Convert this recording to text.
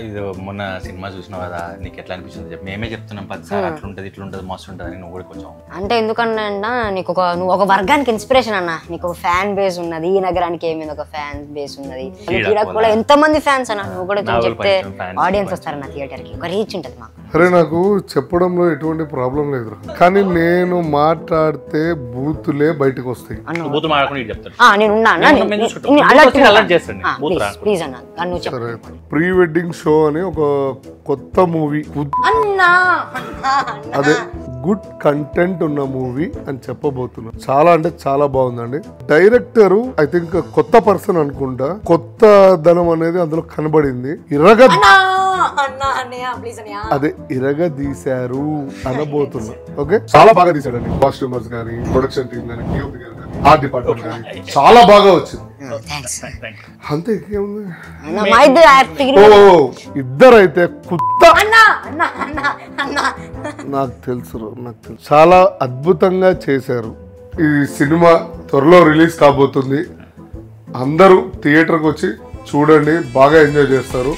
ఇది మొన్న సినిమా చూసినావు కదా, నీకు ఎట్లా అనిపిస్తుంది చెప్పి? మేమే చెప్తున్నాం 10 సార్లు అట్లుంటది ఇట్లుంటది మస్తు ఉంటుంది అని. నువ్వు కూడా కొంచెం అంటే ఎందుకన్నా నీకు నువ్వు ఒక వర్గానికి ఇన్స్పిరేషన్ అన్న. నీకు ఒక ఫ్యాన్ బేస్ ఉన్నది, ఈ నగరానికి ఏమైంది ఒక ఫ్యాన్ బేస్ ఉన్నది. కూడా ఎంత మంది ఫ్యాన్స్ అన్న, నువ్వు కూడా చెప్తే ఆడియన్స్ వస్తారన్న థియేటర్ కి, ఒక రీచ్ ఉంటది మాకు. అరే నాకు చెప్పడంలో ఎటువంటి ప్రాబ్లం లేదు, కానీ నేను మాట్లాడితే బూతులే బయటకు వస్తాయి. ప్రీ వెడ్డింగ్ షో అని ఒక కొత్త మూవీ, అదే గుడ్ కంటెంట్ ఉన్న మూవీ అని చెప్పబోతున్నా. చాలా అంటే చాలా బాగుందండి. డైరెక్టర్ ఐ థింక్ కొత్త పర్సన్ అనుకుంటా. కొత్త ధనం అనేది అందులో కనబడింది. అదే ఇరగదీశారు అనబోతున్నా. ఓకే, చాలా బాగా తీసాడండి. కాస్ట్యూమర్స్ కానీ, ప్రొడక్షన్ టీమ్ కానీ, ఆర్ట్ డిపార్ట్మెంట్ కానీ చాలా బాగా వచ్చింది. అంతే, ఇద్దరైతే నాకు తెలుసు చాలా అద్భుతంగా చేశారు. ఈ సినిమా త్వరలో రిలీజ్ కాబోతుంది. అందరూ థియేటర్కి వచ్చి చూడండి, బాగా ఎంజాయ్ చేస్తారు.